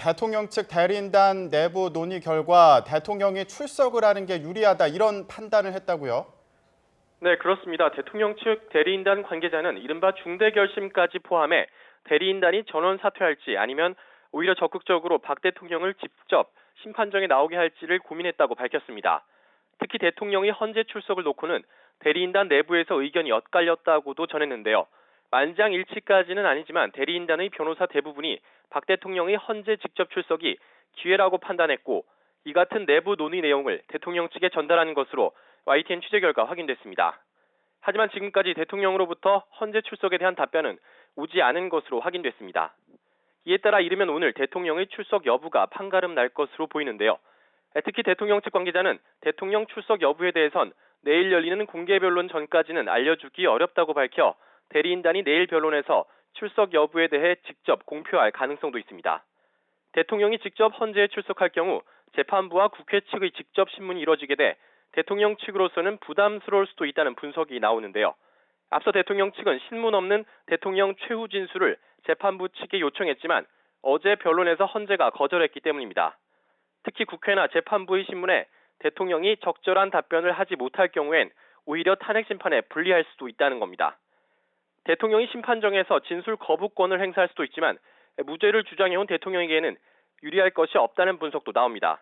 대통령 측 대리인단 내부 논의 결과 대통령이 출석을 하는 게 유리하다 이런 판단을 했다고요? 네, 그렇습니다. 대통령 측 대리인단 관계자는 이른바 중대 결심까지 포함해 대리인단이 전원 사퇴할지 아니면 오히려 적극적으로 박 대통령을 직접 심판정에 나오게 할지를 고민했다고 밝혔습니다. 특히 대통령이 헌재 출석을 놓고는 대리인단 내부에서 의견이 엇갈렸다고도 전했는데요. 만장일치까지는 아니지만 대리인단의 변호사 대부분이 박 대통령의 헌재 직접 출석이 기회라고 판단했고, 이 같은 내부 논의 내용을 대통령 측에 전달한 것으로 YTN 취재 결과 확인됐습니다. 하지만 지금까지 대통령으로부터 헌재 출석에 대한 답변은 오지 않은 것으로 확인됐습니다. 이에 따라 이르면 오늘 대통령의 출석 여부가 판가름 날 것으로 보이는데요. 특히 대통령 측 관계자는 대통령 출석 여부에 대해선 내일 열리는 공개 변론 전까지는 알려주기 어렵다고 밝혀 대리인단이 내일 변론에서 출석 여부에 대해 직접 공표할 가능성도 있습니다. 대통령이 직접 헌재에 출석할 경우 재판부와 국회 측의 직접 신문이 이뤄지게 돼 대통령 측으로서는 부담스러울 수도 있다는 분석이 나오는데요. 앞서 대통령 측은 신문 없는 대통령 최후 진술을 재판부 측에 요청했지만 어제 변론에서 헌재가 거절했기 때문입니다. 특히 국회나 재판부의 신문에 대통령이 적절한 답변을 하지 못할 경우엔 오히려 탄핵 심판에 불리할 수도 있다는 겁니다. 대통령이 심판정에서 진술 거부권을 행사할 수도 있지만 무죄를 주장해온 대통령에게는 유리할 것이 없다는 분석도 나옵니다.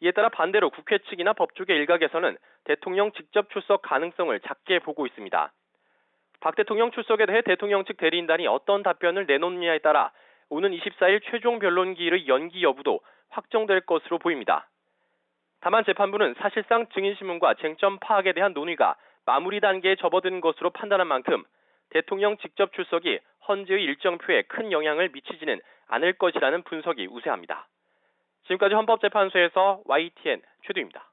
이에 따라 반대로 국회 측이나 법조계 일각에서는 대통령 직접 출석 가능성을 작게 보고 있습니다. 박 대통령 출석에 대해 대통령 측 대리인단이 어떤 답변을 내놓느냐에 따라 오는 24일 최종 변론기일의 연기 여부도 확정될 것으로 보입니다. 다만 재판부는 사실상 증인신문과 쟁점 파악에 대한 논의가 마무리 단계에 접어든 것으로 판단한 만큼 대통령 직접 출석이 헌재의 일정표에 큰 영향을 미치지는 않을 것이라는 분석이 우세합니다. 지금까지 헌법재판소에서 YTN 최두입니다.